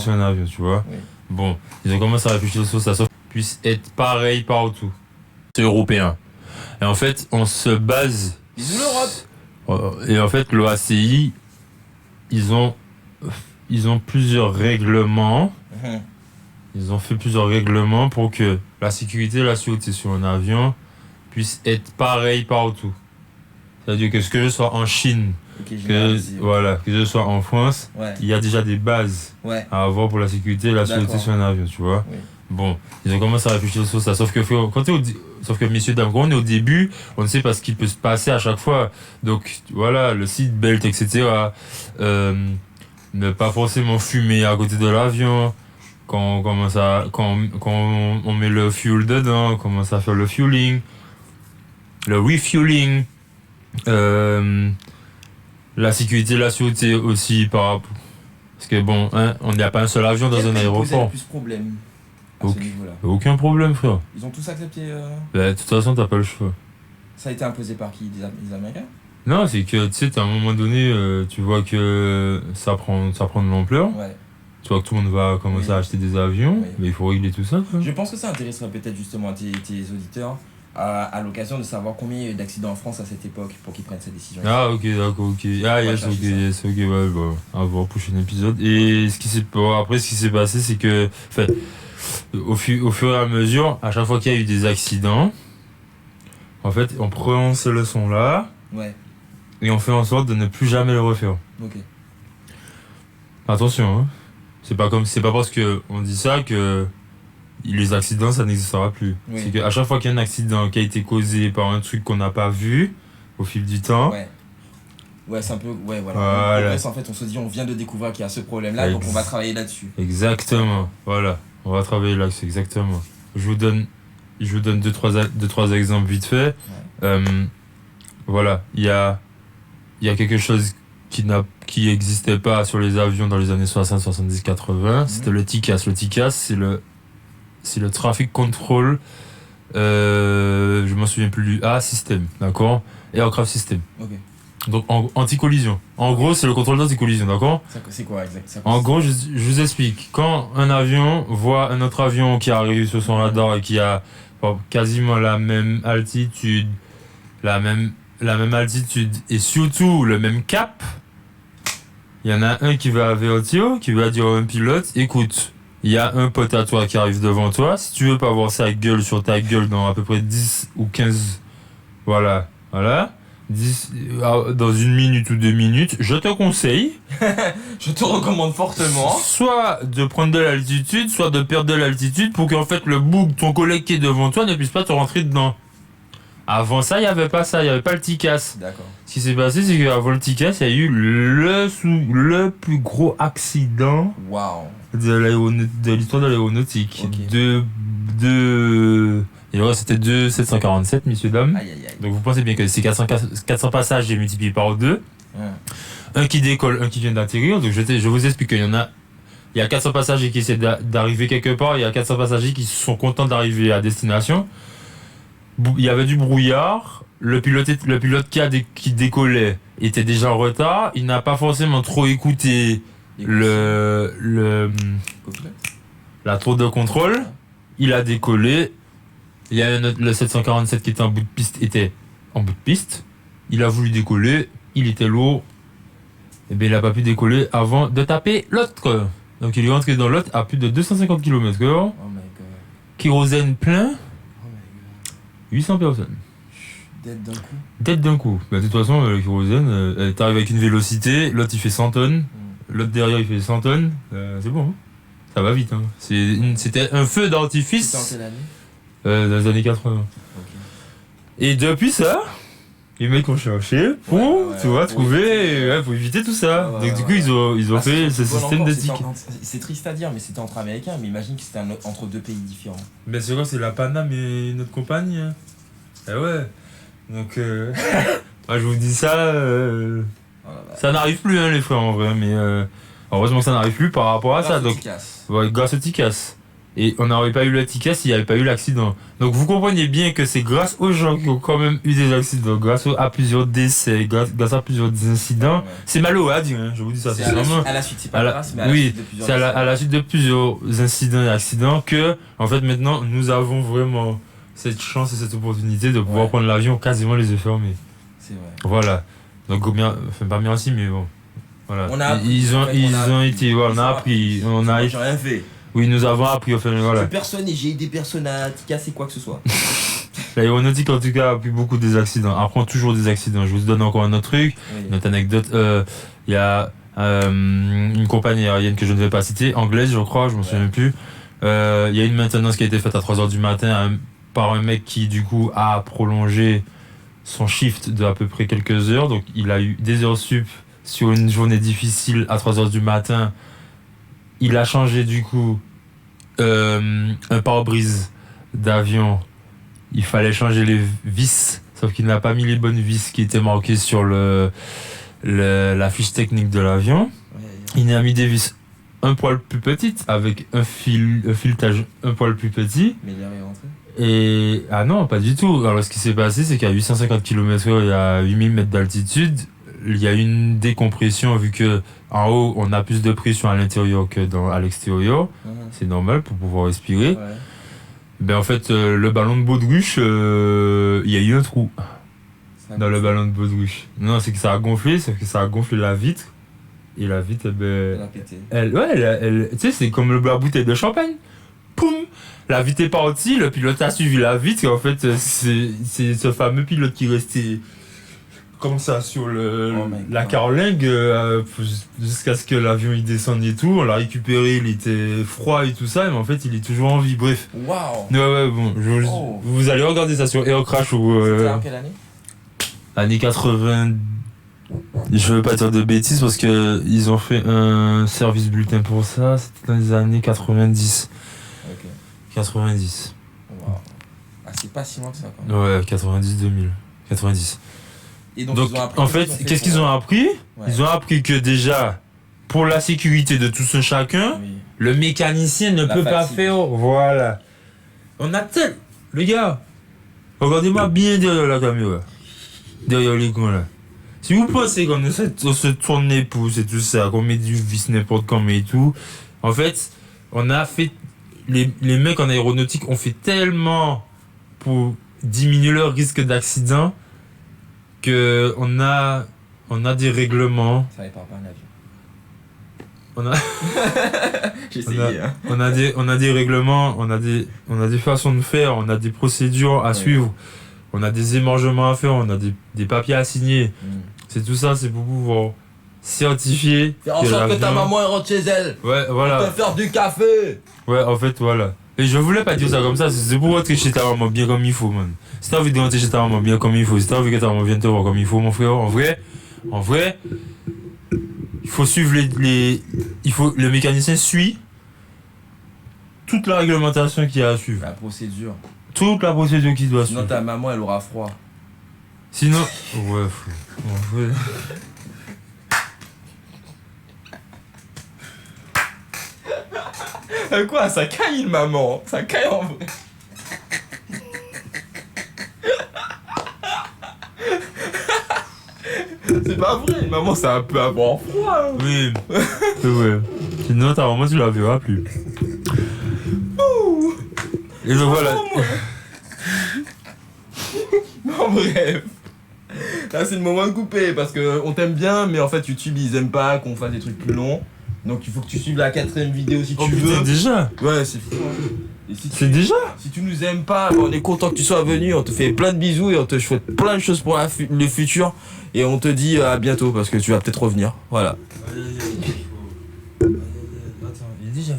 sur un avion, tu vois. Oui. Bon, ils ont commencé à réfléchir sur ça, sauf que ça puisse être pareil partout. C'est européen. Et en fait, on se base... Bisous l'Europe. Et en fait, l'OACI, ils ont plusieurs règlements. Mhm. Ils ont fait plusieurs règlements pour que la sécurité et la sûreté sur un avion puissent être pareilles partout. C'est-à-dire que ce que je sois en Chine, Ok, que je sois en France, Ouais. il y a déjà des bases Ouais. à avoir pour la sécurité et la sûreté D'accord. sur un avion, tu vois. Oui. Bon, ils ont commencé à réfléchir sur ça. Sauf que, messieurs, dames, quand on est au début, on ne sait pas ce qui peut se passer à chaque fois. Donc, voilà, le seatbelt, etc. Ne pas forcément fumer à côté de l'avion. Quand on met le fuel dedans, on commence à faire le fueling, le refueling, la sécurité, la sûreté aussi par rapport. Parce que bon, hein, on n'y a pas un seul avion dans Quel un pays posait aéroport. le plus problème à Ok. ce niveau-là? Aucun problème, frère. Ils ont tous accepté. Bah, de toute façon, t'as pas le choix. Ça a été imposé par qui? Les Américains? Non, c'est que tu sais, à un moment donné, tu vois que ça prend de l'ampleur. Ouais. Tu vois que tout le monde va commencer Oui. à acheter des avions. Oui. Mais il faut régler tout ça, quoi. Je pense que ça intéresserait peut-être justement tes auditeurs à l'occasion de savoir combien il y a eu d'accidents en France à cette époque pour qu'ils prennent cette décision. Ah, ok, d'accord, ok. Ah, Ouais, yes, ça, ok, c'est ça. yes, ok, ouais, bah, à voir prochain épisode. Et ce qui s'est passé, c'est que, enfin, au fur et à mesure, à chaque fois qu'il y a eu des accidents, en fait, on prend ces leçons-là Ouais. et on fait en sorte de ne plus jamais le refaire. Ok. Attention, hein. C'est pas parce que on dit ça que les accidents, ça n'existera plus. Oui. C'est qu'à chaque fois qu'il y a un accident qui a été causé par un truc qu'on n'a pas vu au fil du temps, Ouais. Ouais, c'est un peu. Ouais, voilà. Voilà. On progresse, en fait, on se dit, on vient de découvrir qu'il y a ce problème-là, donc on va travailler là-dessus. exactement, voilà, on va travailler là-dessus, exactement. Je vous donne deux, trois exemples vite fait. Voilà, il y a quelque chose qui n'existait pas sur les avions dans les années 60, 70, 80. C'était le TCAS. Le TCAS, c'est le Traffic Control, je m'en souviens plus du système, d'accord? Aircraft System. Ok. Donc anti-collision. En gros, c'est le contrôle d'anti-collision, d'accord? C'est quoi exact? En gros, je vous explique. Quand un avion voit un autre avion qui arrive sur son radar et qui a quasiment la même altitude, la même altitude et surtout le même cap, il y en a un qui va avertir, qui va dire à un pilote, écoute, il y a un pote à toi qui arrive devant toi, si tu veux pas voir sa gueule sur ta gueule dans à peu près 10 ou 15, voilà, 10, dans 1 minute ou 2 minutes, je te conseille, Je te recommande fortement. soit de prendre de l'altitude, soit de perdre de l'altitude pour qu'en fait le bouc, ton collègue qui est devant toi, ne puisse pas te rentrer dedans. Avant ça, il n'y avait pas ça, il n'y avait pas le TCAS. D'accord. Ce qui s'est passé, c'est qu'avant le TCAS, il y a eu le plus gros accident Waouh. de l'histoire de l'aéronautique. Ok. Et ouais, c'était 747, messieurs, dames. Aïe aïe aïe. Donc vous pensez bien que c'est 400 passages j'ai multiplié par 2. Un qui décolle, un qui vient d'atterrir. Donc je vous explique qu'il il y a 400 passagers qui essaient d'arriver quelque part, il y a 400 passagers qui sont contents d'arriver à destination. Il y avait du brouillard, le pilote qui décollait était déjà en retard, il n'a pas forcément trop écouté la tour de contrôle, il a décollé, il y a le 747 qui était en bout de piste, il a voulu décoller, il était lourd, et bien il n'a pas pu décoller avant de taper l'autre. Donc il est rentré dans l'autre à plus de 250 km/h, Oh my god. kérosène plein, Oh my god. 800 personnes. Dead d'un coup. Tête d'un coup. Bah, de toute façon, le kérosène, t'arrives avec une vélocité, l'autre il fait 100 tonnes, l'autre derrière il fait 100 tonnes, c'est bon, hein. Ça va vite, hein. C'était un feu d'artifice. C'était en quelle année? Dans les années 80. Ok. Et depuis ça, les mecs ont cherché pour, trouver, pour éviter tout ça. Ouais, donc du coup, ils ont fait ce système de tickets. C'est triste à dire, mais c'était entre Américains, mais imagine que c'était entre deux pays différents. Mais c'est quoi, c'est la Paname et notre compagnie, hein. Eh ouais. Donc, moi je vous dis ça, ça n'arrive plus, hein, les frères, en vrai, mais heureusement que ça n'arrive plus par rapport à ça. Donc, ouais, grâce au TCAS. Et on n'aurait pas eu le ticket s'il n'y avait pas eu l'accident. Donc vous comprenez bien que c'est grâce aux gens qui ont quand même eu des accidents, à plusieurs décès, grâce à plusieurs incidents. Ouais. C'est malheureux à dire, hein, je vous dis ça. C'est C'est vraiment à la suite, c'est pas grâce, mais à la oui, suite de plusieurs c'est à la suite de plusieurs incidents et accidents que, en fait, maintenant, nous avons vraiment cette chance et cette opportunité de pouvoir prendre l'avion quasiment les yeux fermés. C'est vrai. Voilà. Donc, enfin, pas merci, mais bon. Voilà. On a appris, ils ont, en fait, ils on a ont appris. été, voilà, on a appris, Moi, j'ai rien fait. oui, nous avons appris, enfin, voilà. Personne et j'ai aidé personne à casser quoi que ce soit. L'aéronautique, en tout cas, a appris beaucoup des accidents, apprend toujours des accidents. Je vous donne encore un autre truc, Oui. une autre anecdote. Il y a une compagnie aérienne que je ne vais pas citer, anglaise, je crois, je m'en souviens plus. Il y a une maintenance qui a été faite à 3h du matin par un mec qui, du coup, a prolongé son shift de à peu près quelques heures. Donc, il a eu des heures sup sur une journée difficile à 3h du matin. Il a changé, du coup, un pare-brise d'avion. Il fallait changer les vis, sauf qu'il n'a pas mis les bonnes vis qui étaient marquées sur la fiche technique de l'avion. Il a mis des vis un poil plus petites, avec un filetage un poil plus petit. Mais il est rentré. Et ah non, pas du tout. Alors ce qui s'est passé, c'est qu'à 850 km/h et à 8000 mètres d'altitude, il y a une décompression vu que en haut on a plus de pression à l'intérieur que à l'extérieur. C'est normal pour pouvoir respirer. Ouais. Ben en fait, le ballon de baudruche, il y a eu un trou dans le ballon de baudruche. Non, c'est que ça a gonflé, la vitre. Et la vitre, Elle a pété. tu sais, c'est comme la bouteille de champagne. Poum! La vitre est partie, le pilote a suivi la vitre. Et en fait, c'est ce fameux pilote qui restait comme ça sur la carlingue jusqu'à ce que l'avion il descende et tout. On l'a récupéré, il était froid et tout ça, mais en fait il est toujours en vie. Bref. Waouh! Ouais, bon, vous allez regarder ça sur Aircrash ou. C'était en quelle année? Années 80. Je veux pas dire de bêtises parce que ils ont fait un service bulletin pour ça. C'était dans les années 90. Ok. 90. Waouh. Ah, c'est pas si loin que ça quand même. Ouais, 90-2000. 90. Et donc, Donc ils ont appris, en fait, qu'est-ce qu'ils ont appris? Ouais. Ils ont appris que déjà, pour la sécurité de tous un chacun, Oui. le mécanicien ne peut pas faire. Voilà. On a tel. Les gars, regardez-moi bien derrière la caméra. Derrière l'écran là. Si vous pensez qu'on se tourne les pouces et tout ça, qu'on met du vis n'importe comment et tout, en fait, on a fait. Les mecs en aéronautique ont fait tellement pour diminuer leur risque d'accident que on a des règlements. Ça répare pas un avion. On a J'ai essayé, hein. on a des règlements, on a des façons de faire, on a des procédures à suivre, on a des émargements à faire, on a des papiers à signer. C'est tout ça, c'est pour pouvoir certifier. Faire en sorte que ta maman rentre chez elle. Ouais, voilà. Te faire du café. Ouais, en fait, voilà. Et je voulais pas dire ça comme ça, c'est pour rentrer chez ta maman bien comme il faut, man. Si t'as envie de rentrer chez ta maman bien comme il faut, si t'as envie que ta maman vienne te voir comme il faut, mon frère, en vrai, il faut suivre le mécanicien suit toute la réglementation qu'il y a à suivre. La procédure. Toute la procédure qu'il doit Sinon suivre. ta maman elle aura froid. Sinon. Ouais, en vrai. Quoi? Ça caille une maman. Ça caille en vrai. C'est pas vrai, une maman ça peut avoir froid. Hein. Oui. Ouais. Sinon ta maman tu la verras plus. Et donc voilà. Bon bref. Là c'est le moment de couper parce que on t'aime bien mais en fait YouTube ils aiment pas qu'on fasse des trucs plus longs. Donc il faut que tu suives la 4ème vidéo si tu veux. Déjà. Ouais c'est fou. Hein. Et si C'est déjà. Si tu nous aimes pas, on est content que tu sois venu, on te fait plein de bisous et on te souhaite plein de choses pour le futur. Et on te dit à bientôt parce que tu vas peut-être revenir. Voilà. Attends, il est déjà 22h.